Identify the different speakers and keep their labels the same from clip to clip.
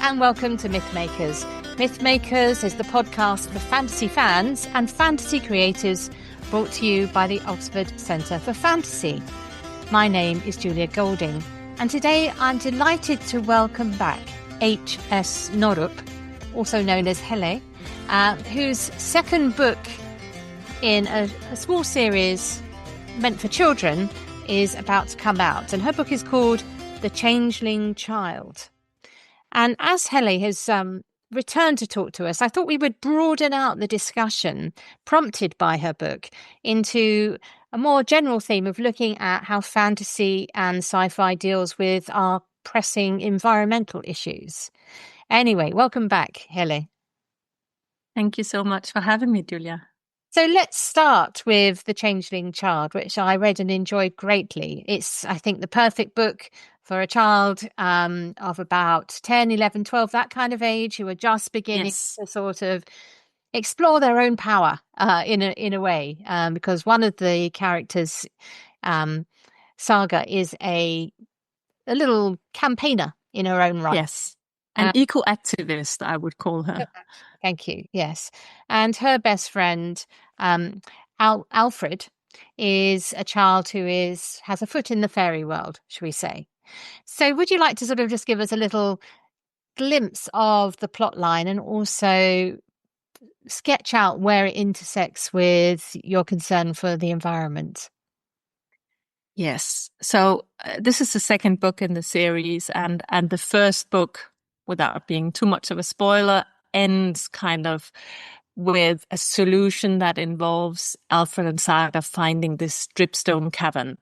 Speaker 1: and welcome to Mythmakers. Mythmakers is the podcast for fantasy fans and fantasy creators, brought to you by the Oxford Centre for Fantasy. My name is Julia Golding, and today I'm delighted to welcome back H.S. Norup, also known as Helle, whose second book in a small series meant for children is about to come out. And her book is called The Changeling Child. And as Helle has returned to talk to us, I thought we would broaden out the discussion prompted by her book into a more general theme of looking at how fantasy and sci-fi deals with our pressing environmental issues. Anyway, welcome back, Helle.
Speaker 2: Thank you so much for having me, Julia.
Speaker 1: So let's start with The Changeling Child, which I read and enjoyed greatly. It's, I think, the perfect book for a child of about 10, 11, 12, that kind of age, who are just beginning to sort of explore their own power in a way. Because one of the characters, Saga, is a little campaigner in her own right.
Speaker 2: Yes, an eco-activist, I would call her.
Speaker 1: Thank you. Yes. And her best friend, Alfred, is a child who has a foot in the fairy world, shall we say. So would you like to sort of just give us a little glimpse of the plot line and also sketch out where it intersects with your concern for the environment?
Speaker 2: Yes. So this is the second book in the series, and the first book, without being too much of a spoiler, ends kind of with a solution that involves Alfred and Saga finding this dripstone cavern.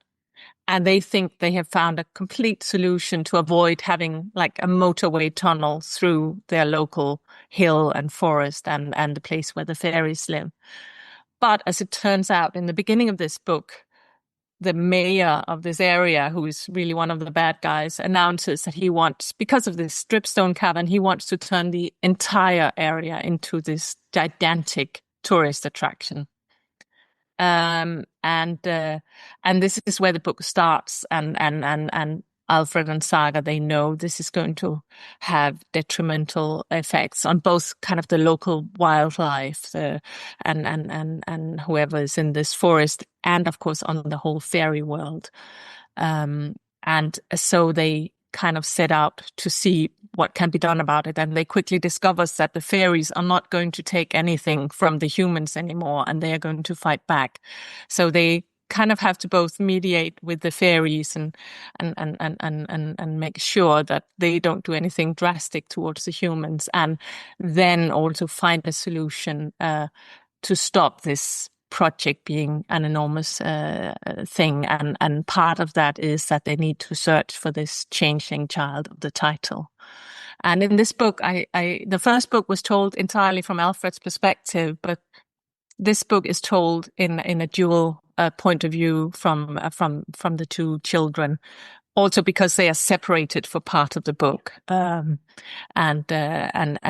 Speaker 2: And they think they have found a complete solution to avoid having like a motorway tunnel through their local hill and forest and the place where the fairies live. But as it turns out, in the beginning of this book, the mayor of this area, who is really one of the bad guys, announces that he wants, because of this dripstone cavern, he wants to turn the entire area into this gigantic tourist attraction. And this is where the book starts, and Alfred and Saga, they know this is going to have detrimental effects on both kind of the local wildlife, and whoever is in this forest, and of course on the whole fairy world. And so they kind of set out to see what can be done about it. And they quickly discover that the fairies are not going to take anything from the humans anymore, and they are going to fight back. So they kind of have to both mediate with the fairies and make sure that they don't do anything drastic towards the humans, and then also find a solution to stop this project being an enormous thing. And part of that is that they need to search for this changeling child of the title. And in this book, the first book was told entirely from Alfred's perspective, but this book is told in a dual point of view from the two children, also because they are separated for part of the book, and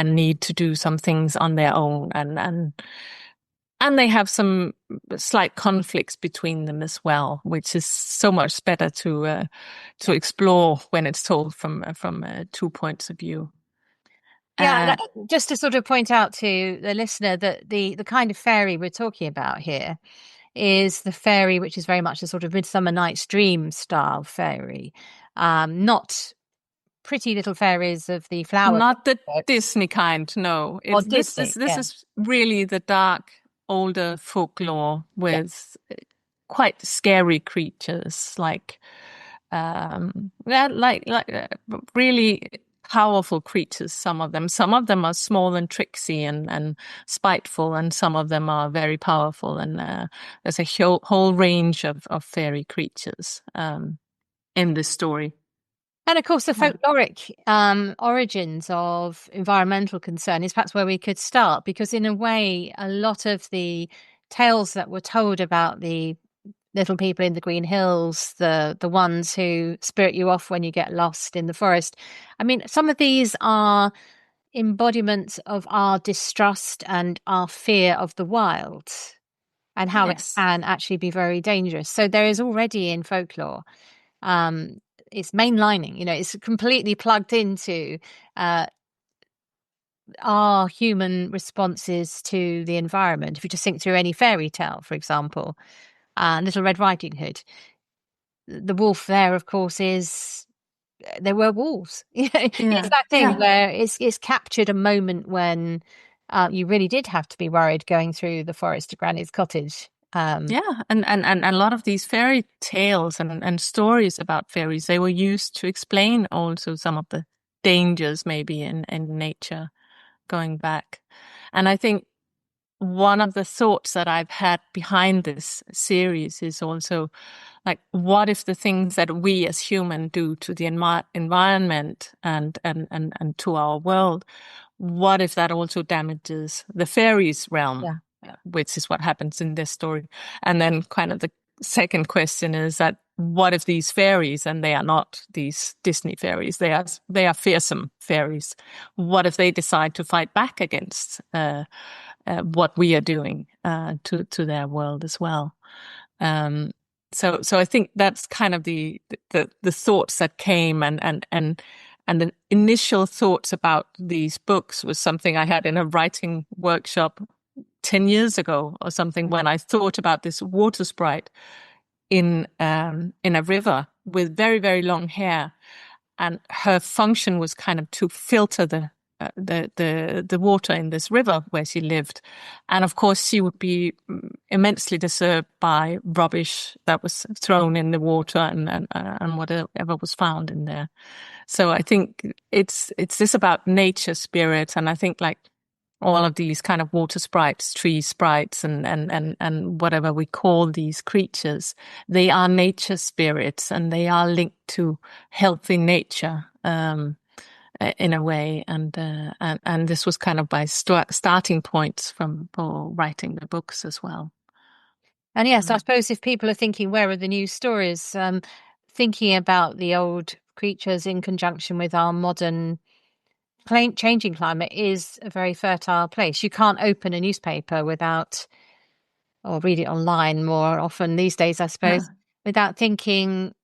Speaker 2: need to do some things on their own, and they have some slight conflicts between them as well, which is so much better to explore when it's told from 2 points of view.
Speaker 1: Yeah, just to sort of point out to the listener that the kind of fairy we're talking about here is the fairy which is very much a sort of Midsummer Night's Dream style fairy, not pretty little fairies of the flower.
Speaker 2: Not the Disney kind, no. This is really the dark, older folklore with quite scary creatures, like really powerful creatures. Some of them are small and tricksy and spiteful, and some of them are very powerful. And there's a whole range of fairy creatures in this story.
Speaker 1: And of course, the folkloric origins of environmental concern is perhaps where we could start, because in a way, a lot of the tales that were told about the little people in the Green Hills, the ones who spirit you off when you get lost in the forest, I mean, some of these are embodiments of our distrust and our fear of the wild and how it can actually be very dangerous. So there is already in folklore, it's mainlining, it's completely plugged into our human responses to the environment. If you just think through any fairy tale, for example, Little Red Riding Hood, the wolf there, of course, there were wolves. It's that thing where it's captured a moment when you really did have to be worried going through the forest to Granny's cottage.
Speaker 2: And a lot of these fairy tales and stories about fairies, they were used to explain also some of the dangers maybe in nature going back. And I think one of the thoughts that I've had behind this series is also like, what if the things that we as humans do to the environment and to our world, what if that also damages the fairies realm, which is what happens in this story? And then kind of the second question is that, what if these fairies, and they are not these Disney fairies, they are fearsome fairies, what if they decide to fight back against what we are doing to their world as well? So I think that's kind of the thoughts that came, and the initial thoughts about these books was something I had in a writing workshop 10 years ago or something, when I thought about this water sprite in a river with very, very long hair, and her function was kind of to filter the water in this river where she lived. And of course she would be immensely disturbed by rubbish that was thrown in the water and whatever was found in there. So I think it's this about nature spirit, and I think like all of these kind of water sprites, tree sprites, and whatever we call these creatures, they are nature spirits, and they are linked to healthy nature in a way. And this was kind of my starting points for writing the books as well.
Speaker 1: And yes, I suppose if people are thinking, where are the new stories? Thinking about the old creatures in conjunction with our modern changing climate is a very fertile place. You can't open a newspaper or read it online more often these days, I suppose, without thinking,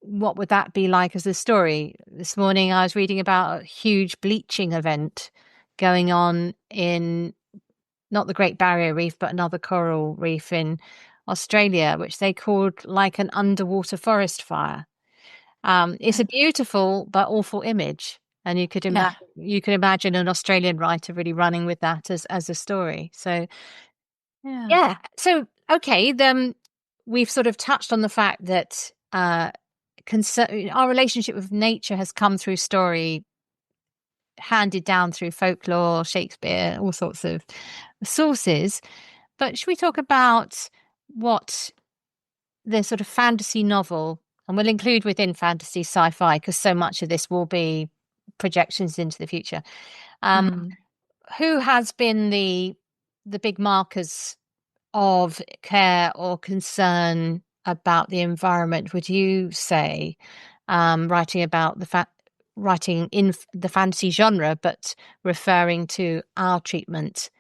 Speaker 1: what would that be like as a story? This morning I was reading about a huge bleaching event going on in not the Great Barrier Reef, but another coral reef in Australia, which they called like an underwater forest fire. It's a beautiful but awful image. And you could imagine an Australian writer really running with that as a story. So, yeah. So, okay, then we've sort of touched on the fact that our relationship with nature has come through story, handed down through folklore, Shakespeare, all sorts of sources. But should we talk about what the sort of fantasy novel, and we'll include within fantasy sci-fi, because so much of this will be projections into the future. Who has been the big markers of care or concern about the environment, would you say, writing about writing in the fantasy genre, but referring to our treatment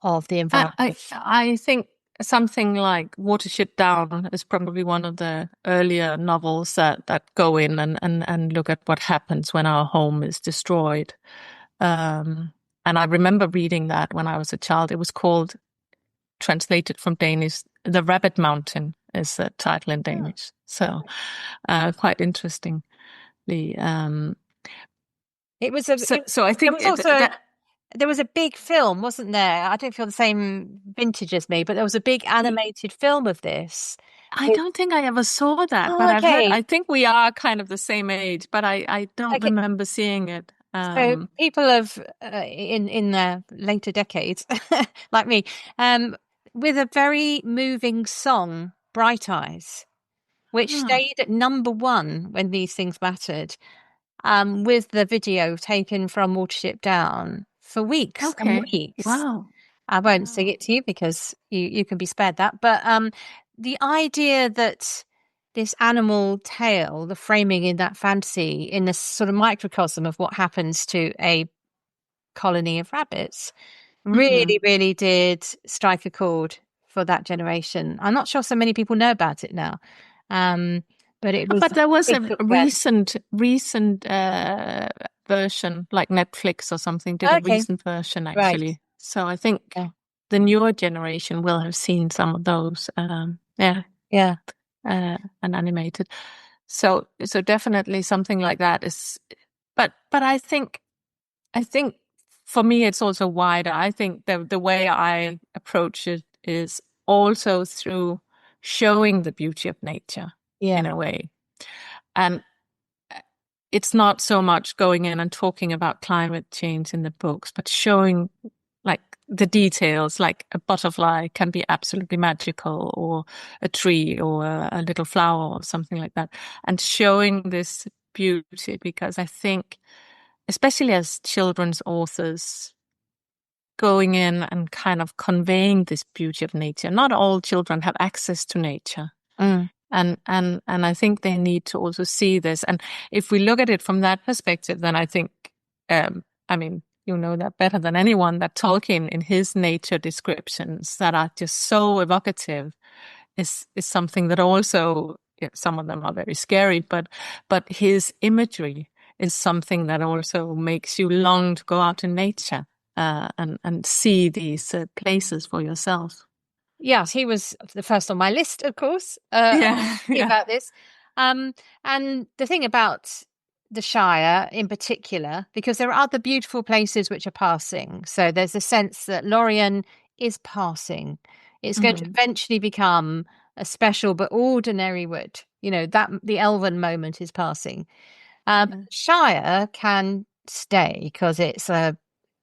Speaker 1: of the environment?
Speaker 2: I think something like Watership Down is probably one of the earlier novels that go in and look at what happens when our home is destroyed. And I remember reading that when I was a child. It was called, translated from Danish, The Rabbit Mountain is the title in Danish. So quite interesting. It was so I think
Speaker 1: there was a big film, wasn't there? I don't feel the same vintage as me, but there was a big animated film of this.
Speaker 2: I don't think I ever saw that, but I've heard, I think we are kind of the same age, but I don't remember seeing it.
Speaker 1: So people in their later decades, like me, with a very moving song, Bright Eyes, which stayed at #1 when these things mattered, with the video taken from Watership Down for weeks and weeks.
Speaker 2: Wow.
Speaker 1: I won't sing it to you because you can be spared that. But the idea that this animal tale, the framing in that fantasy, in this sort of microcosm of what happens to a colony of rabbits, really, really did strike a chord for that generation. I'm not sure so many people know about it now. But it was.
Speaker 2: But there was a recent version, like Netflix or something did a
Speaker 1: Okay,
Speaker 2: recent version
Speaker 1: right.
Speaker 2: actually. So I think
Speaker 1: Yeah.
Speaker 2: the newer generation will have seen some of those.
Speaker 1: Yeah.
Speaker 2: And animated. So definitely something like that is. But I think for me it's also wider. I think the way I approach it is also through showing the beauty of nature
Speaker 1: Yeah.
Speaker 2: in a way, and it's not so much going in and talking about climate change in the books, but showing like the details, like a butterfly can be absolutely magical, or a tree, or a little flower, or something like that, and showing this beauty, because I think, especially as children's authors, going in and kind of conveying this beauty of nature. Not all children have access to nature.
Speaker 1: Mm.
Speaker 2: And I think they need to also see this. And if we look at it from that perspective, then I think, I mean, you know that better than anyone, that Tolkien, in his nature descriptions that are just so evocative, is something that also, yeah, some of them are very scary, but his imagery is something that also makes you long to go out in nature, and see these places for yourself.
Speaker 1: Yes, he was the first on my list, of course,
Speaker 2: Yeah, yeah.
Speaker 1: about this. And the thing about the Shire in particular, because there are other beautiful places which are passing. So there's a sense that Lorien is passing. It's going to eventually become a special but ordinary wood. You know, that the elven moment is passing. Shire can stay because it's a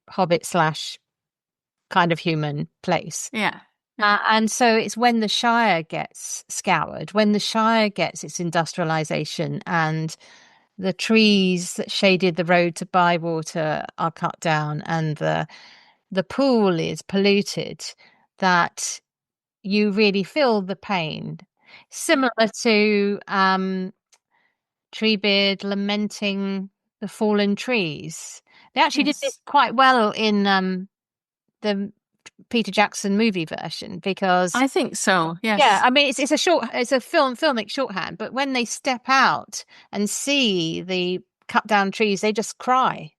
Speaker 1: hobbit slash kind of human place.
Speaker 2: Yeah.
Speaker 1: And so it's when the Shire gets scoured, when the Shire gets its industrialization, and the trees that shaded the road to Bywater are cut down, and the pool is polluted, that you really feel the pain. Similar to Treebeard lamenting the fallen trees. They actually did this
Speaker 2: Yes.
Speaker 1: quite well in the Peter Jackson movie version, because
Speaker 2: I think so.
Speaker 1: yeah,
Speaker 2: Yes.
Speaker 1: I mean it's a filmic shorthand, but when they step out and see the cut down trees, they just cry.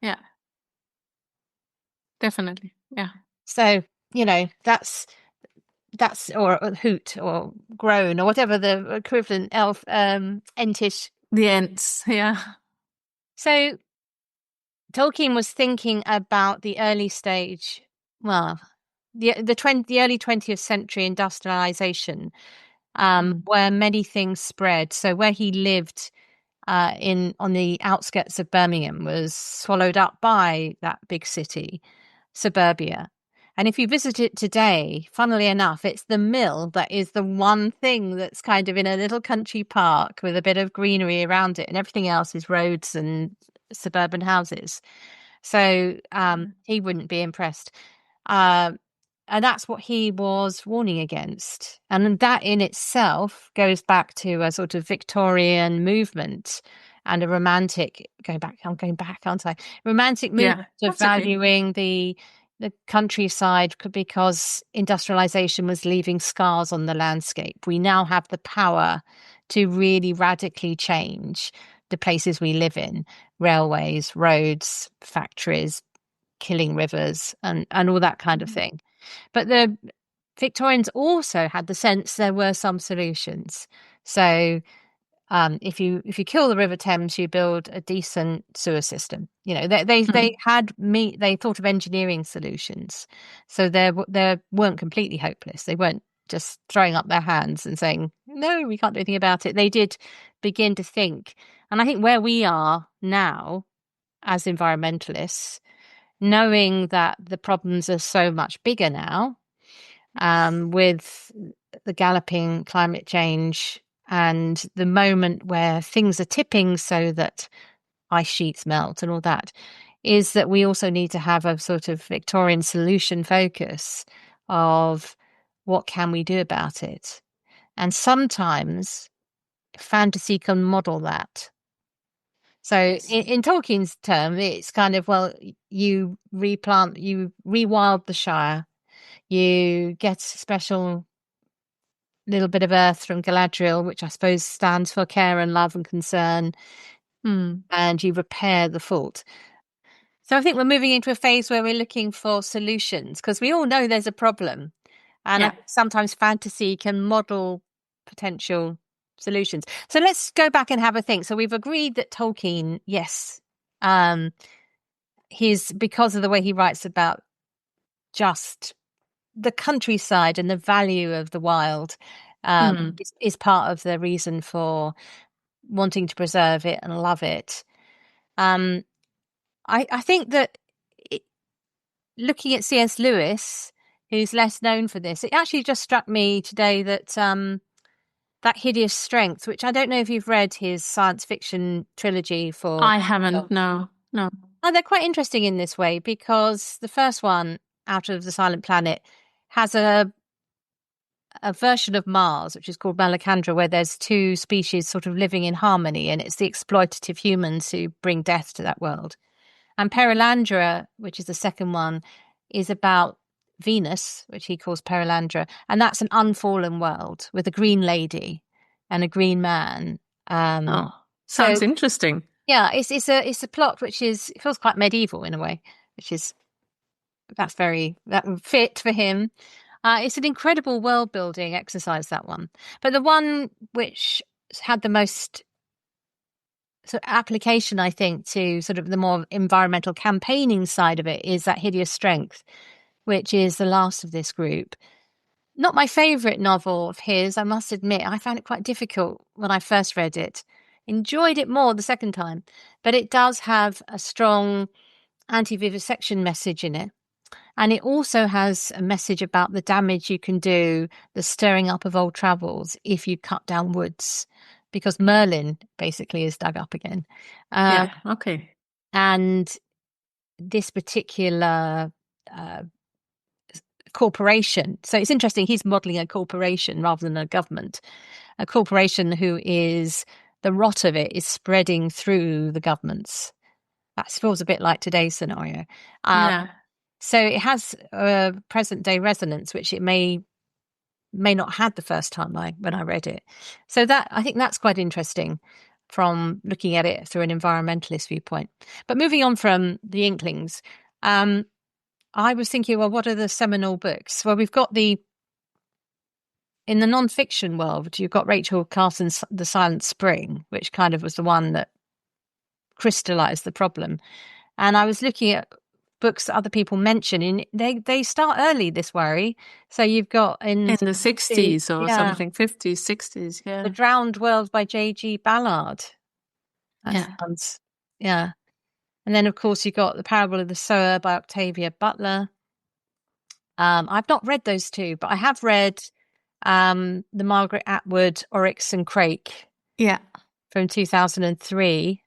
Speaker 2: Yeah. Definitely. Yeah.
Speaker 1: So, you know, that's or a hoot or groan or whatever the equivalent elf entish.
Speaker 2: The ends. Yeah.
Speaker 1: So Tolkien was thinking about the early stage, well, the early 20th century industrialization, where many things spread. So where he lived in on the outskirts of Birmingham was swallowed up by that big city, suburbia. And if you visit it today, funnily enough, it's the mill that is the one thing that's kind of in a little country park with a bit of greenery around it, and everything else is roads and suburban houses. So he wouldn't be impressed. Uh, and that's what he was warning against. And that in itself goes back to a sort of Victorian movement and a romantic, I'm going back, aren't I? Romantic movement of
Speaker 2: That's okay.
Speaker 1: valuing the countryside because industrialization was leaving scars on the landscape. We now have the power to really radically change the places we live in: railways, roads, factories, killing rivers, and all that kind of thing. But the Victorians also had the sense there were some solutions. So if you kill the River Thames, you build a decent sewer system. You know, they thought of engineering solutions, so they weren't completely hopeless. They weren't just throwing up their hands and saying no, we can't do anything about it. They did begin to think, and I think where we are now as environmentalists, knowing that the problems are so much bigger now, with the galloping climate change and the moment where things are tipping so that ice sheets melt and all that, is that we also need to have a sort of Victorian solution focus of what can we do about it. And sometimes fantasy can model that. So in Tolkien's term, it's kind of, well, you rewild the Shire, you get a special little bit of earth from Galadriel, which I suppose stands for care and love and concern. and you repair the fault. So I think we're moving into a phase where we're looking for solutions, because we all know there's a problem. And I think sometimes fantasy can model potential solutions. So let's go back and have a think. So we've agreed that Tolkien, yes, because of the way he writes about just the countryside and the value of the wild, is part of the reason for wanting to preserve it and love it. I think that looking at C.S. Lewis, who's less known for this, it actually just struck me today that that Hideous Strength, which I don't know if you've read his science fiction trilogy for...
Speaker 2: I haven't, no.
Speaker 1: Oh, they're quite interesting in this way, because the first one, Out of the Silent Planet, has a version of Mars, which is called Malacandra, where there's two species sort of living in harmony, and it's the exploitative humans who bring death to that world. And Perilandra, which is the second one, is about Venus, which he calls Perilandra, and that's an unfallen world with a green lady and a green man.
Speaker 2: Sounds interesting.
Speaker 1: Yeah, it's a plot which it feels quite medieval in a way, that would fit for him. It's an incredible world building exercise, that one. But the one which had the most sort of application, I think, to sort of the more environmental campaigning side of it is that Hideous Strength, which is the last of this group. Not my favourite novel of his, I must admit. I found it quite difficult when I first read it. Enjoyed it more the second time, but it does have a strong anti-vivisection message in it. And it also has a message about the damage you can do, the stirring up of old travels, if you cut down woods, because Merlin basically is dug up again.
Speaker 2: Okay.
Speaker 1: And this particular corporation, so it's interesting, he's modelling a corporation rather than a government, a corporation who is, the rot of it is spreading through the governments. That feels a bit like today's scenario. So it has a present day resonance, which it may not had the first time when I read it. So I think that's quite interesting from looking at it through an environmentalist viewpoint. But moving on from the Inklings, I was thinking, well, what are the seminal books? Well, we've got in the non-fiction world, you've got Rachel Carson's The Silent Spring, which kind of was the one that crystallized the problem. And I was looking at books that other people mention, and they start early, this worry. So you've got in
Speaker 2: the 60s or something, 50s, 60s,
Speaker 1: The Drowned World by J.G. Ballard. Sounds, and then of course you've got The Parable of the Sower by Octavia Butler. I've not read those two, but I have read the Margaret Atwood Oryx and Crake from 2003.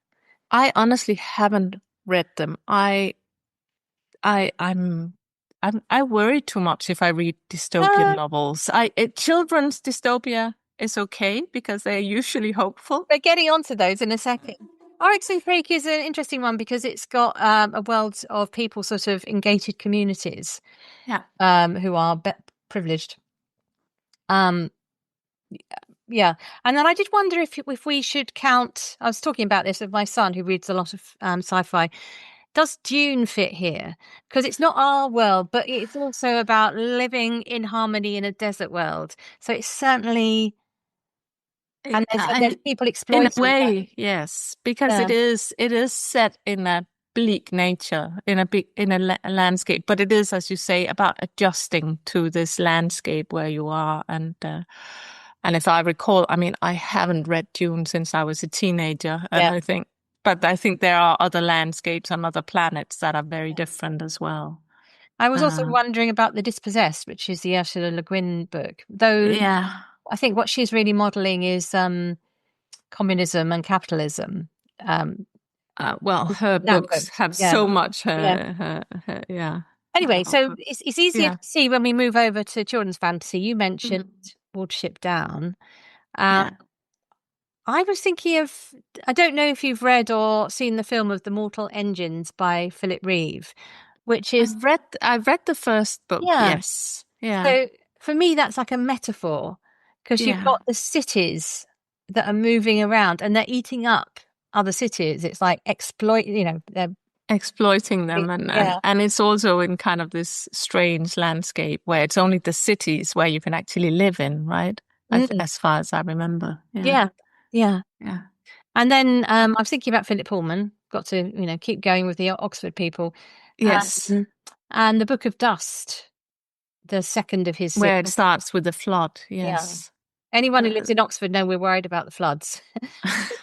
Speaker 2: I honestly haven't read them. I worry too much if I read dystopian novels. Children's dystopia is okay because they're usually hopeful.
Speaker 1: But getting onto those in a second. Oryx and Crake is an interesting one because it's got a world of people, sort of in gated communities, who are privileged. And then I did wonder if we should count. I was talking about this with my son, who reads a lot of sci-fi. Does Dune fit here? Because it's not our world, but it's also about living in harmony in a desert world. So it's certainly, and there's people exploiting.
Speaker 2: In a way, yes, because it is set in a bleak nature, in a landscape, but it is, as you say, about adjusting to this landscape where you are. And if I recall, I mean, I haven't read Dune since I was a teenager, and I think there are other landscapes on other planets that are very different as well.
Speaker 1: I was also wondering about The Dispossessed, which is the Ursula Le Guin book. Though, I think what she's really modelling is communism and capitalism.
Speaker 2: Well, her books have so much.
Speaker 1: Anyway, so it's easier to see when we move over to children's fantasy. You mentioned Watership Down. I was thinking of, I don't know if you've read or seen the film of The Mortal Engines by Philip Reeve, which is...
Speaker 2: I've read the first book, yes. Yeah.
Speaker 1: So for me, that's like a metaphor, because you've got the cities that are moving around and they're eating up other cities. It's like exploit, they're
Speaker 2: exploiting them, and it's also in kind of this strange landscape where it's only the cities where you can actually live in, right? As far as I remember.
Speaker 1: Yeah. And then I was thinking about Philip Pullman. Got to keep going with the Oxford people.
Speaker 2: Yes.
Speaker 1: And the Book of Dust, the second of his
Speaker 2: where it starts with the flood. Yes.
Speaker 1: Anyone who lives in Oxford know we're worried about the floods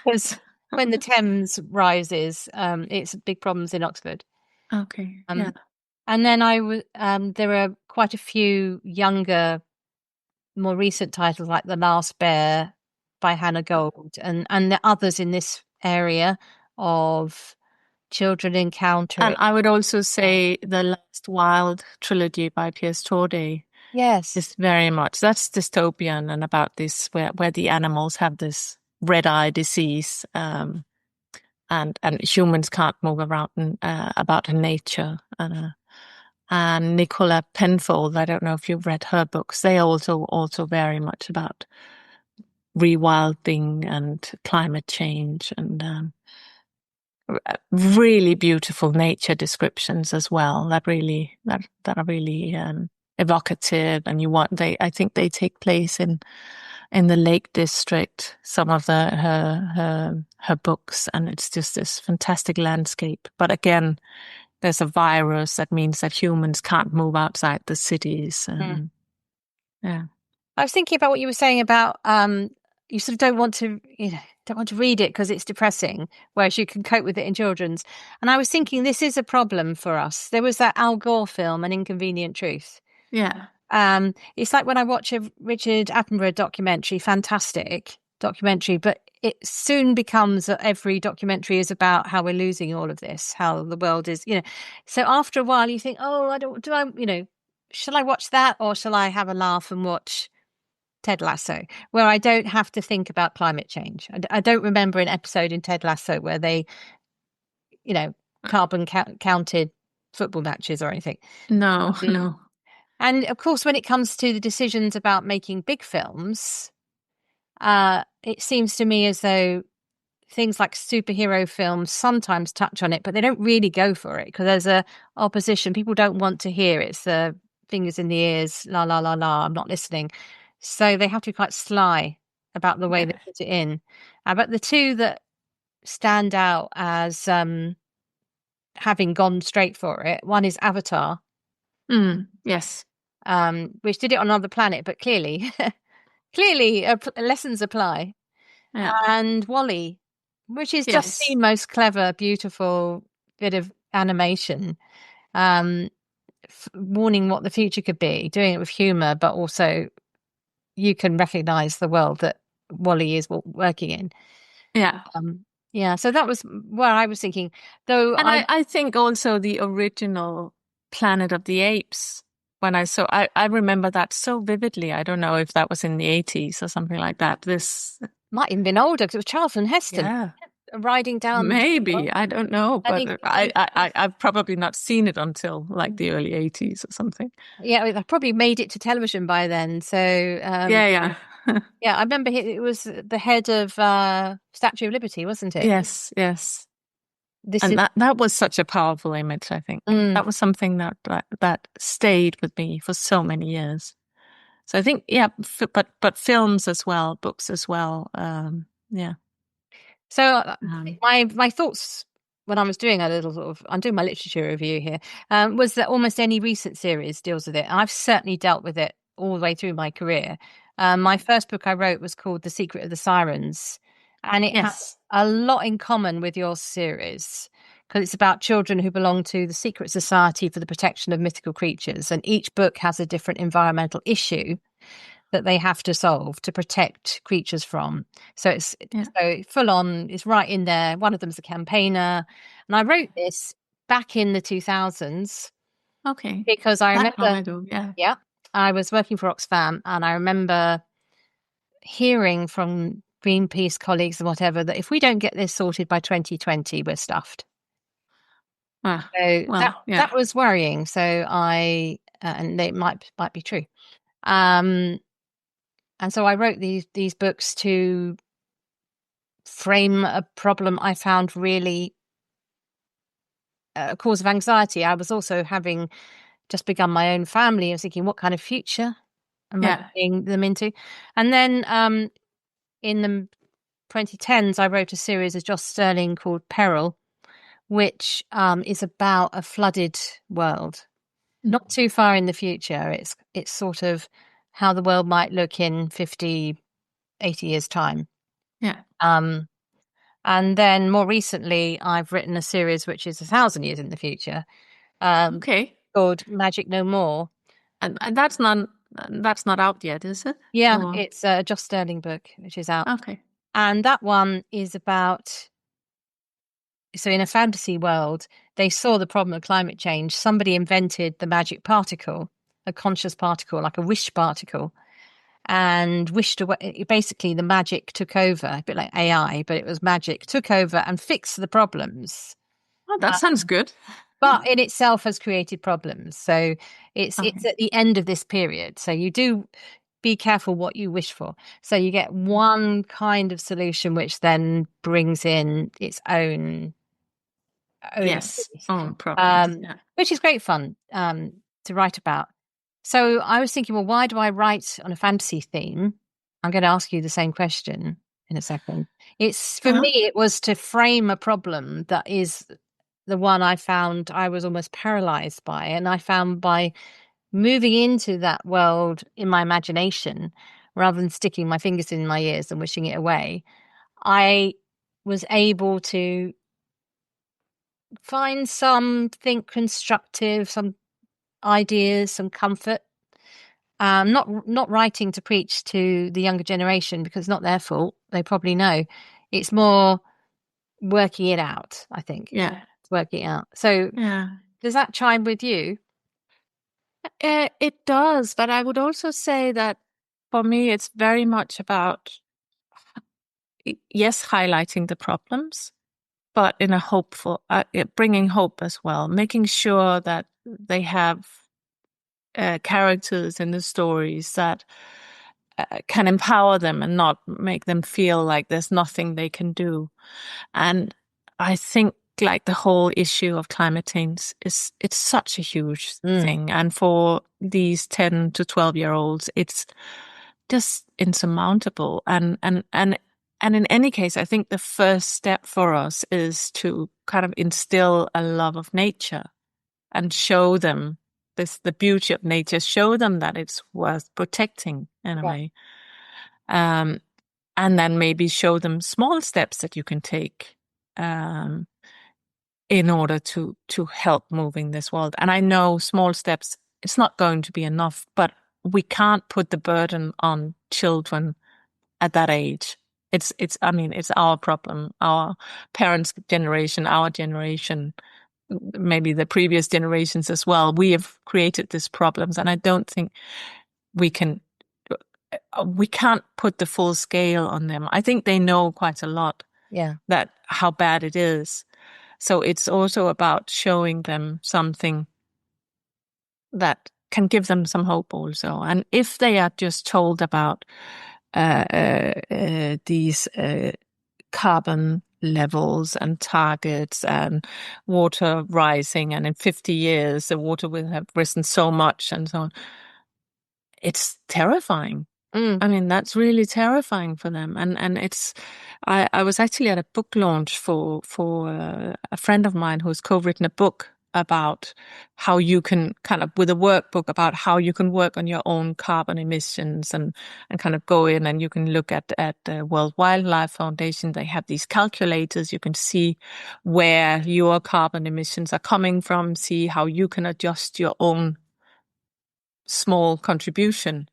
Speaker 1: because when the Thames rises, it's big problems in Oxford.
Speaker 2: Okay. Yeah.
Speaker 1: And then there are quite a few younger, more recent titles like The Last Bear by Hannah Gold and the others in this area of children encountering.
Speaker 2: And I would also say the Last Wild trilogy by Piers Torday.
Speaker 1: Yes.
Speaker 2: Is very much, that's dystopian and about this where the animals have this red eye disease, and humans can't move around about in nature. And Nicola Penfold, I don't know if you've read her books. They also very much about rewilding and climate change and really beautiful nature descriptions as well. That are really evocative, and I think they take place in the Lake District. Some of her books, and it's just this fantastic landscape. But again, there's a virus that means that humans can't move outside the cities. Yeah.
Speaker 1: I was thinking about what you were saying about you sort of don't want to read it because it's depressing, whereas you can cope with it in children's. And I was thinking this is a problem for us. There was that Al Gore film, An Inconvenient Truth.
Speaker 2: Yeah.
Speaker 1: It's like when I watch a Richard Attenborough documentary, fantastic documentary, but it soon becomes that every documentary is about how we're losing all of this, how the world is, So after a while you think, oh, shall I watch that or shall I have a laugh and watch Ted Lasso, where I don't have to think about climate change? I don't remember an episode in Ted Lasso where they, carbon counted football matches or anything.
Speaker 2: No.
Speaker 1: And of course, when it comes to the decisions about making big films, it seems to me as though things like superhero films sometimes touch on it, but they don't really go for it because there's a opposition. People don't want to hear it. It's the fingers in the ears, la, la, la, la, I'm not listening. So they have to be quite sly about the way they put it in. But the two that stand out as having gone straight for it, one is Avatar.
Speaker 2: Yes.
Speaker 1: Which did it on another planet, but clearly lessons apply.
Speaker 2: Yeah.
Speaker 1: And Wall-E, which is just the most clever, beautiful bit of animation, warning what the future could be, doing it with humor, but also you can recognize the world that Wall-E is working in.
Speaker 2: Yeah.
Speaker 1: So that was where I was thinking, though.
Speaker 2: And I think also the original Planet of the Apes, when I remember that so vividly. I don't know if that was in the 80s or something like that. This
Speaker 1: might even been older because it was Charlton Heston riding down.
Speaker 2: Maybe, I don't know, but I've probably not seen it until like the early 80s or something.
Speaker 1: Yeah, I probably made it to television by then. So
Speaker 2: yeah,
Speaker 1: I remember it was the head of Statue of Liberty, wasn't it?
Speaker 2: Yes. That was such a powerful image. I think that was something that stayed with me for so many years. So I think, but films as well, books as well.
Speaker 1: So my thoughts when I was doing I'm doing my literature review here, was that almost any recent series deals with it. And I've certainly dealt with it all the way through my career. My first book I wrote was called The Secret of the Sirens. And it has a lot in common with your series because it's about children who belong to the secret society for the protection of mythical creatures. And each book has a different environmental issue that they have to solve to protect creatures from. So it's so full on, it's right in there. One of them's a campaigner. And I wrote this back in the 2000s.
Speaker 2: Okay.
Speaker 1: Because I remember,
Speaker 2: long ago,
Speaker 1: I was working for Oxfam and I remember hearing from Greenpeace colleagues and whatever that if we don't get this sorted by 2020, we're stuffed. That was worrying. So and it might be true. And so I wrote these books to frame a problem I found really a cause of anxiety. I was also having just begun my own family. I was thinking, what kind of future am I getting them into? And then in the 2010s, I wrote a series of Joss Sterling called Peril, which is about a flooded world, not too far in the future. It's sort of how the world might look in 50, 80 years' time.
Speaker 2: Yeah.
Speaker 1: And then more recently, I've written a series which is 1,000 years in the future, called Magic No More.
Speaker 2: And that's not out yet, is it?
Speaker 1: Yeah,
Speaker 2: Or...
Speaker 1: it's a Joss Sterling book, which is out.
Speaker 2: Okay.
Speaker 1: And that one is about, so in a fantasy world, they saw the problem of climate change. Somebody invented the magic particle, a conscious particle, like a wish particle, and wished away. Basically, the magic took over, a bit like AI, but it was magic, took over and fixed the problems.
Speaker 2: Oh, that sounds good.
Speaker 1: But in itself has created problems. So it's at the end of this period. So you do be careful what you wish for. So you get one kind of solution, which then brings in its own
Speaker 2: problems,
Speaker 1: which is great fun to write about. So I was thinking, well, why do I write on a fantasy theme? I'm going to ask you the same question in a second. It's for me, it was to frame a problem that is the one I found I was almost paralyzed by. And I found by moving into that world in my imagination, rather than sticking my fingers in my ears and wishing it away, I was able to find something constructive, some ideas, some comfort. Not writing to preach to the younger generation, because it's not their fault. They probably know. It's more working it out, I think.
Speaker 2: Yeah.
Speaker 1: It's working it out. So does that chime with you?
Speaker 2: It does, but I would also say that for me, it's very much about, yes, highlighting the problems, but in a hopeful, bringing hope as well, making sure that they have characters in the stories that can empower them and not make them feel like there's nothing they can do. And I think like the whole issue of climate change it's such a huge thing. And for these 10 to 12-year-olds, it's just insurmountable. And in any case, I think the first step for us is to kind of instill a love of nature and show them the beauty of nature, show them that it's worth protecting in a way. And then maybe show them small steps that you can take in order to help moving this world. And I know small steps, it's not going to be enough, but we can't put the burden on children at that age. It's our problem, our parents' generation, our generation, maybe the previous generations as well. We have created these problems, and I don't think we can't put the full scale on them. I think they know quite a lot. That how bad it is. So it's also about showing them something that can give them some hope also. And if they are just told about these carbon levels and targets and water rising, and in 50 years the water will have risen so much and so on, it's terrifying. I mean, that's really terrifying for them. And it's, I was actually at a book launch for a friend of mine who's co-written a book about how you can kind of, with a workbook about how you can work on your own carbon emissions and kind of go in and you can look at the World Wildlife Foundation. They have these calculators. You can see where your carbon emissions are coming from, see how you can adjust your own small contribution.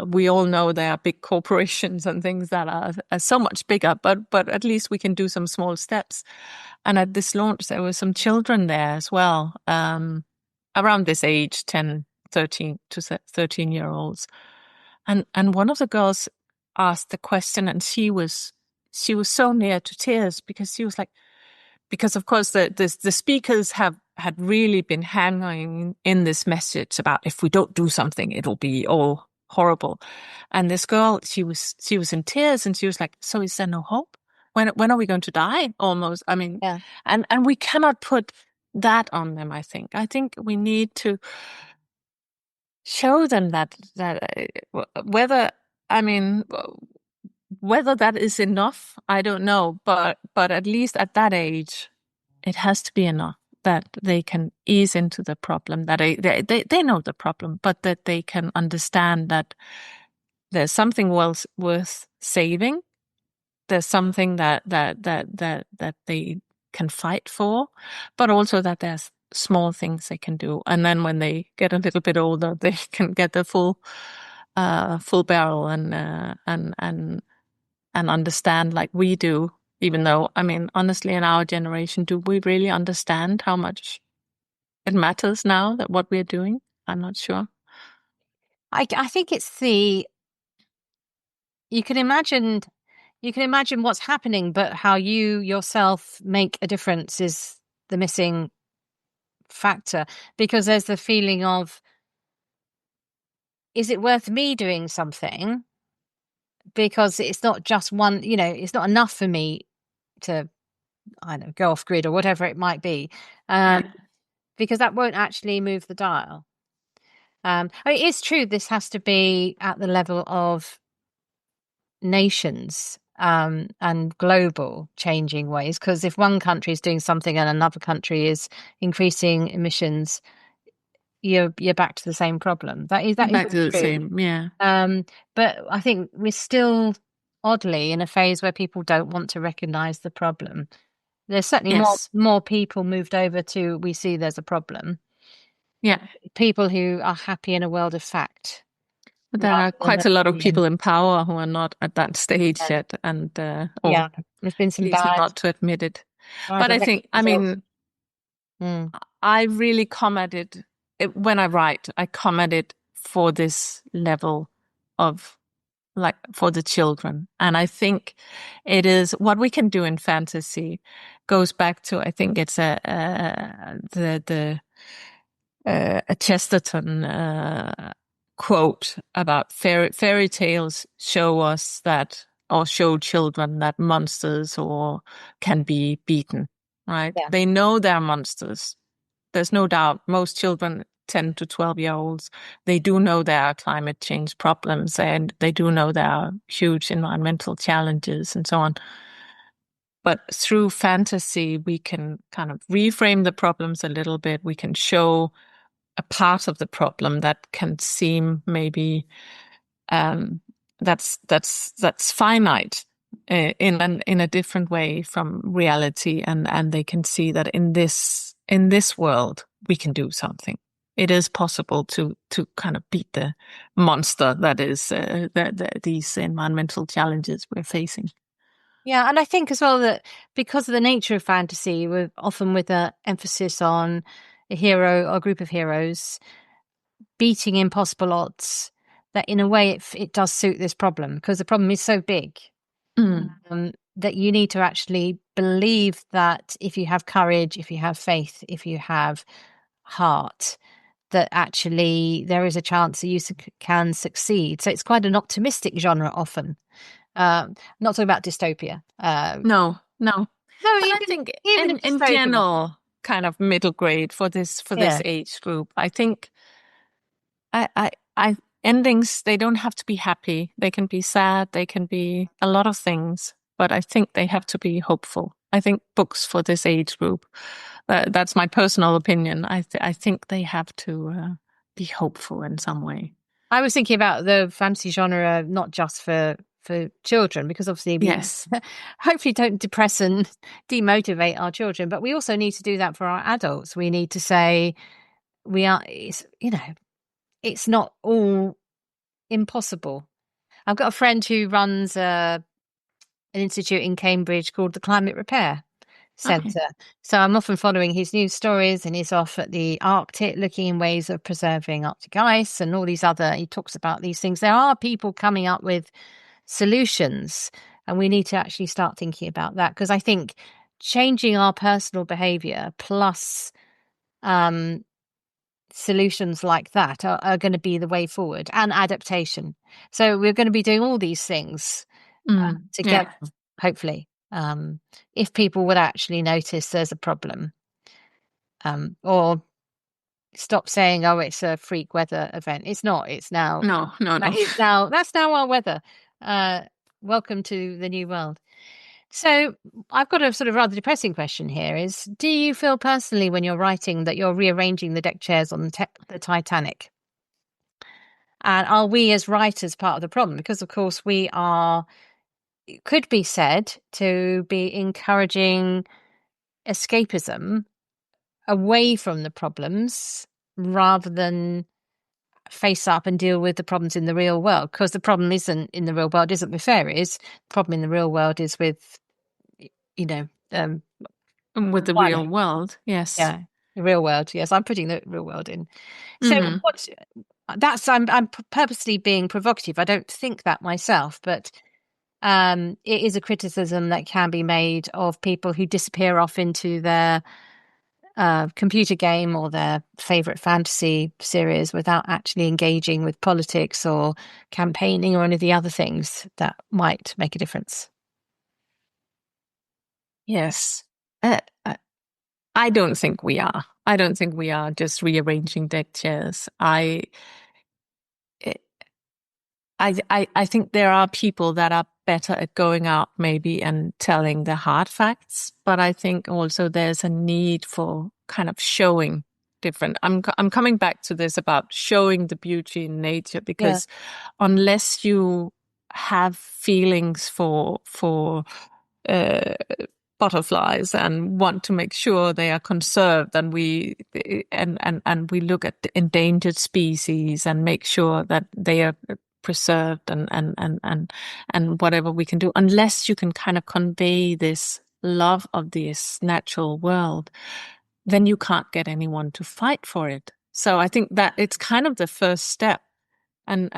Speaker 2: We all know there are big corporations and things that are so much bigger, but at least we can do some small steps. And at this launch, there were some children there as well, around this age, 13 to 13-year-olds. And one of the girls asked the question, and she was so near to tears, because she was like, because of course the speakers had really been hammering in this message about if we don't do something, it'll be all horrible. And this girl, she was in tears, and she was like, "So is there no hope? When are we going to die?" Almost. I mean,
Speaker 1: Yeah.
Speaker 2: and we cannot put that on them. I think we need to show them that whether, I mean, whether that is enough, I don't know, but at least at that age, it has to be enough that they can ease into the problem, that they know the problem, but that they can understand that there's something worth saving. There's something that they can fight for, but also that there's small things they can do. And then when they get a little bit older, they can get the full barrel and understand like we do. Even though, I mean, honestly, in our generation, do we really understand how much it matters now that what we're doing? I'm not sure.
Speaker 1: I think it's the, you can imagine what's happening, but how you yourself make a difference is the missing factor, because there's the feeling of, is it worth me doing something? Because it's not just one, it's not enough for me to, I don't know, go off grid or whatever it might be, because that won't actually move the dial. It is true, this has to be at the level of nations and global changing ways, because if one country is doing something and another country is increasing emissions, you're back to the same problem. That is
Speaker 2: Back to the
Speaker 1: true.
Speaker 2: same, yeah.
Speaker 1: But I think we're still oddly in a phase where people don't want to recognize the problem. There's certainly more people moved over to, we see there's a problem.
Speaker 2: Yeah.
Speaker 1: People who are happy in a world of fact.
Speaker 2: But there are quite a lot of people in power who are not at that stage yet, and
Speaker 1: there's been some bad,
Speaker 2: not to admit it. But I think, I mean, I really come at it when I write. I come at it for this level of, like, for the children, and I think it is what we can do in fantasy goes back to, I think it's a Chesterton quote about fairy tales show us that, or show children that monsters or can be beaten, right? Yeah. They know they're monsters. There's no doubt. Most children, 10 to 12-year-olds, they do know there are climate change problems, and they do know there are huge environmental challenges and so on. But through fantasy, we can kind of reframe the problems a little bit. We can show a part of the problem that can seem maybe that's finite in a different way from reality, and they can see that in this world we can do something. It is possible to kind of beat the monster that is these environmental challenges we're facing.
Speaker 1: Yeah, and I think as well that because of the nature of fantasy, we're often with an emphasis on a hero or a group of heroes beating impossible odds, that in a way it does suit this problem, because the problem is so big that you need to actually believe that if you have courage, if you have faith, if you have heart, that actually there is a chance that you can succeed. So it's quite an optimistic genre often. Not talking about dystopia.
Speaker 2: No.
Speaker 1: I
Speaker 2: think in general, kind of middle grade for this age group, I think I endings, they don't have to be happy. They can be sad. They can be a lot of things, but I think they have to be hopeful. I think books for this age group, that's my personal opinion. I think they have to be hopeful in some way.
Speaker 1: I was thinking about the fantasy genre, not just for children, because obviously we hopefully don't depress and demotivate our children, but we also need to do that for our adults. We need to say it's not all impossible. I've got a friend who runs an institute in Cambridge called the Climate Repair Centre. Okay. So I'm often following his news stories, and he's off at the Arctic looking in ways of preserving Arctic ice and all these other, he talks about these things. There are people coming up with solutions, and we need to actually start thinking about that, because I think changing our personal behavior plus solutions like that are going to be the way forward, and adaptation. So we're going to be doing all these things together, hopefully, if people would actually notice there's a problem, or stop saying, oh, it's a freak weather event. It's not. It's now.
Speaker 2: No.
Speaker 1: That's now our weather. Welcome to the new world. So I've got a sort of rather depressing question here is, do you feel personally when you're writing that you're rearranging the deck chairs on the Titanic? And are we as writers part of the problem? Because, of course, we are, it could be said to be encouraging escapism away from the problems rather than face up and deal with the problems in the real world. Because the problem isn't in the real world, isn't with fairies. The problem in the real world is with, with
Speaker 2: the real world. Yes.
Speaker 1: Yeah. The real world. Yes. I'm putting the real world in. So I'm purposely being provocative. I don't think that myself, but it is a criticism that can be made of people who disappear off into their computer game or their favorite fantasy series without actually engaging with politics or campaigning or any of the other things that might make a difference.
Speaker 2: Yes. I don't think we are. I don't think we are just rearranging deck chairs. I think there are people that are better at going out maybe and telling the hard facts, but I think also there's a need for kind of showing different. I'm coming back to this about showing the beauty in nature, because unless you have feelings for butterflies and want to make sure they are conserved, and we look at endangered species and make sure that they are preserved and whatever we can do, unless you can kind of convey this love of this natural world, then you can't get anyone to fight for it. So I think that it's kind of the first step, and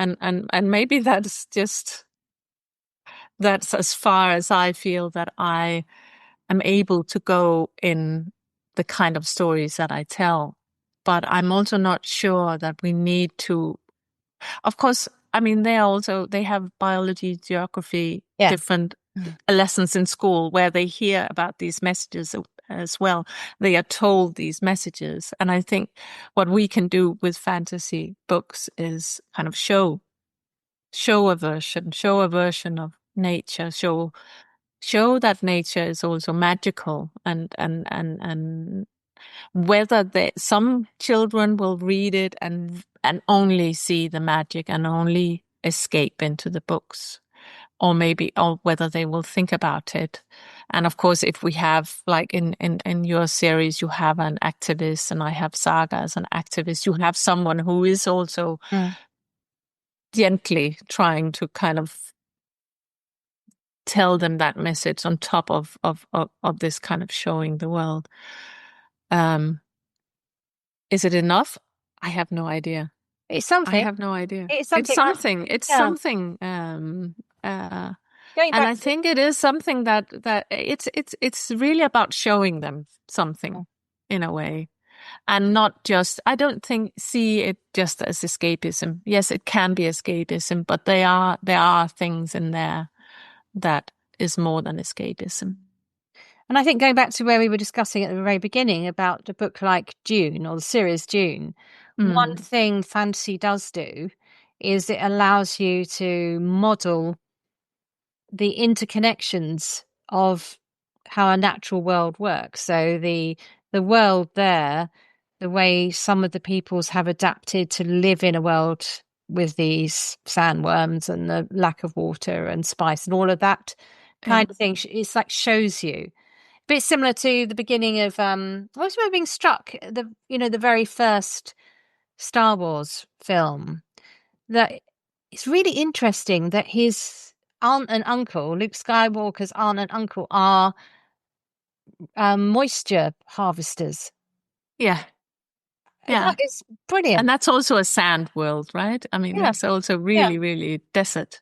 Speaker 2: maybe that's as far as I feel that I am able to go in the kind of stories that I tell. But I'm also not sure that we need to. Of course, I mean, they have biology, geography, different lessons in school where they hear about these messages as well. They are told these messages. And I think what we can do with fantasy books is kind of show a version of nature, show that nature is also magical, and whether some children will read it and only see the magic and only escape into the books, or whether they will think about it. And of course, if we have, like in your series, you have an activist, and I have Saga as an activist, you have someone who is also gently trying to kind of tell them that message on top of this kind of showing the world. Is it enough? I have no idea.
Speaker 1: It's something.
Speaker 2: I have no idea.
Speaker 1: It's something.
Speaker 2: It's something. And I think it is something that it's really about showing them something in a way, and not just. I don't see it just as escapism. Yes, it can be escapism, but there are things in there that is more than escapism.
Speaker 1: And I think going back to where we were discussing at the very beginning about a book like Dune or the series Dune, one thing fantasy does do is it allows you to model the interconnections of how a natural world works. So the world there, the way some of the peoples have adapted to live in a world with these sandworms and the lack of water and spice and all of that kind of thing, it's like shows you. A bit similar to the beginning of I was being struck, the very first Star Wars film, that it's really interesting that his aunt and uncle, Luke Skywalker's aunt and uncle, are moisture harvesters.
Speaker 2: Yeah.
Speaker 1: It's brilliant.
Speaker 2: And that's also a sand world, right? I mean, it's also really, really desert,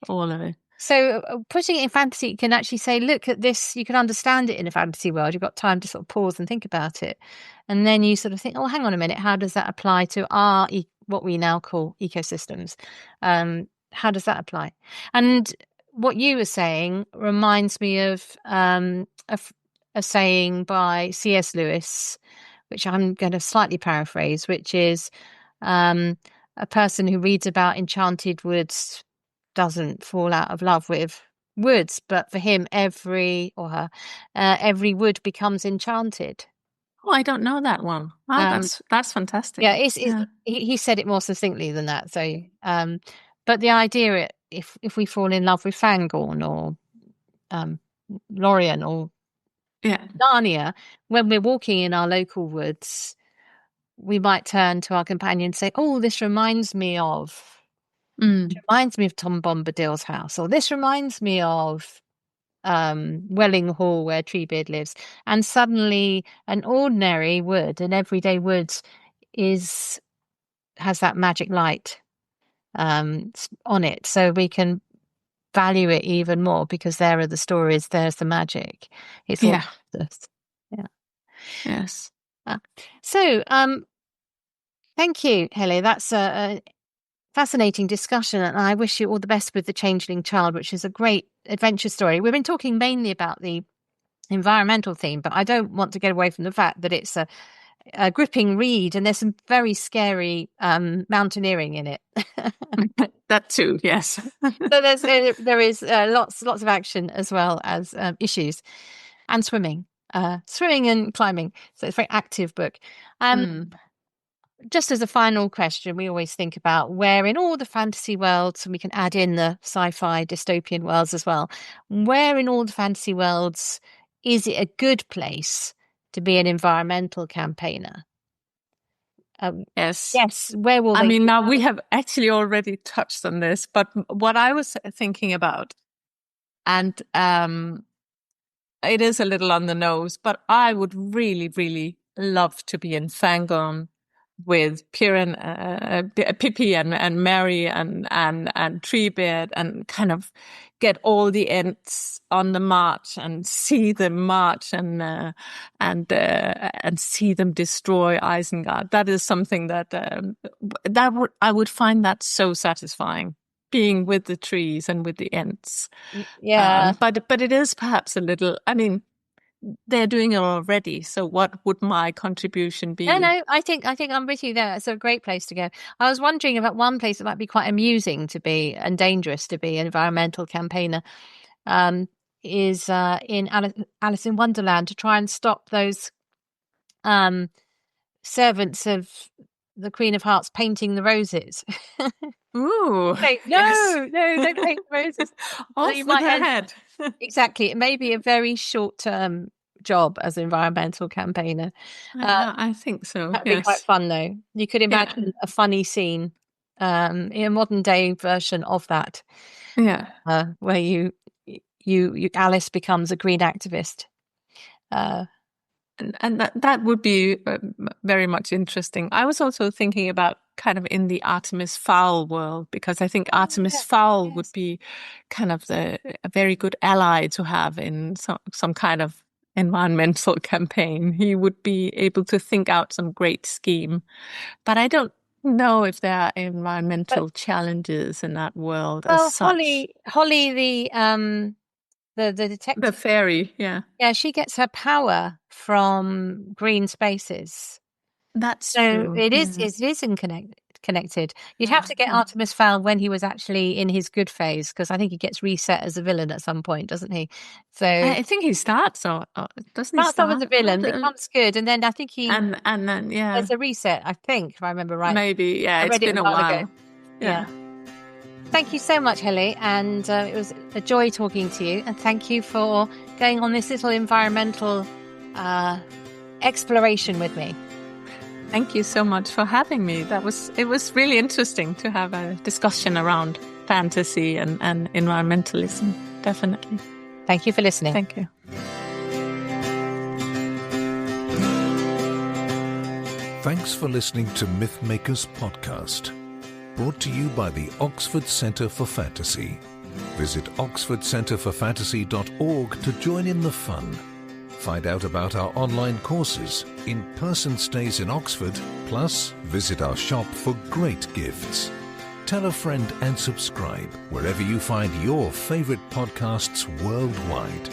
Speaker 2: all of it.
Speaker 1: So putting it in fantasy, you can actually say, look at this, you can understand it in a fantasy world. You've got time to sort of pause and think about it. And then you sort of think, oh, hang on a minute, how does that apply to our, what we now call ecosystems? How does that apply? And what you were saying reminds me of a saying by C.S. Lewis, which I'm going to slightly paraphrase, which is a person who reads about enchanted woods doesn't fall out of love with woods, but for him, every wood becomes enchanted.
Speaker 2: Oh, I don't know that one. Wow, that's fantastic.
Speaker 1: Yeah, he said it more succinctly than that. So, but the idea, if we fall in love with Fangorn or Lorien or Narnia, when we're walking in our local woods, we might turn to our companion and say, "Oh, this reminds me of." It reminds me of Tom Bombadil's house, or this reminds me of Welling Hall where Treebeard lives. And suddenly an ordinary wood, an everyday wood, has that magic light on it. So we can value it even more because there are the stories, there's the magic. It's all this. Yeah.
Speaker 2: Yes.
Speaker 1: So thank you, Helle. That's a fascinating discussion, and I wish you all the best with The Changeling Child, which is a great adventure story. We've been talking mainly about the environmental theme, but I don't want to get away from the fact that it's a gripping read, and there's some very scary mountaineering in it.
Speaker 2: That too, yes.
Speaker 1: So there is lots of action as well as issues, and swimming and climbing. So it's a very active book. Just as a final question, we always think about where in all the fantasy worlds, and we can add in the sci-fi dystopian worlds as well, where in all the fantasy worlds is it a good place to be an environmental campaigner?
Speaker 2: Yes.
Speaker 1: Where will
Speaker 2: I mean, now we have actually already touched on this, but what I was thinking about, and it is a little on the nose, but I would really, really love to be in Fangorn with Pippi and Mary and Treebeard, and kind of get all the Ents on the march and see them march and see them destroy Isengard. That is something that I would find that so satisfying, being with the trees and with the Ents.
Speaker 1: Yeah,
Speaker 2: but it is perhaps a little. I mean, they're doing it already. So what would my contribution be?
Speaker 1: No, I think I'm with you there. It's a great place to go. I was wondering about one place that might be quite amusing to be and dangerous to be an environmental campaigner. Is in Alice in Wonderland, to try and stop those servants of the Queen of Hearts painting the roses.
Speaker 2: Ooh,
Speaker 1: no, don't paint the roses.
Speaker 2: Off with their head.
Speaker 1: Exactly. It may be a very short-term job as an environmental campaigner.
Speaker 2: I think so.
Speaker 1: That'd be quite fun, though. You could imagine a funny scene in a modern-day version of that.
Speaker 2: Yeah,
Speaker 1: where you Alice becomes a green activist.
Speaker 2: And that would be very much interesting. I was also thinking about kind of in the Artemis Fowl world, because I think Artemis Fowl would be kind of a very good ally to have in some kind of environmental campaign. He would be able to think out some great scheme. But I don't know if there are environmental challenges in that world as such.
Speaker 1: Holly, the detective,
Speaker 2: the fairy, yeah,
Speaker 1: she gets her power from green spaces.
Speaker 2: That's
Speaker 1: so
Speaker 2: true.
Speaker 1: It is connected. You'd have to get Artemis Fowl when he was actually in his good phase, because I think he gets reset as a villain at some point, doesn't he? So
Speaker 2: I think he starts off, doesn't he?
Speaker 1: Starts off as a villain, becomes good, and then I think he
Speaker 2: and then
Speaker 1: there's a reset. I think, if I remember right.
Speaker 2: Maybe it's been a while
Speaker 1: ago. Yeah. Thank you so much, Helle, and it was a joy talking to you. And thank you for going on this little environmental exploration with me.
Speaker 2: Thank you so much for having me. It was really interesting to have a discussion around fantasy and environmentalism. Definitely.
Speaker 1: Thank you for listening.
Speaker 2: Thank you.
Speaker 3: Thanks for listening to Mythmakers podcast, brought to you by the Oxford Centre for Fantasy. Visit oxfordcenterforfantasy.org to join in the fun. Find out about our online courses, in-person stays in Oxford, plus visit our shop for great gifts. Tell a friend and subscribe wherever you find your favourite podcasts worldwide.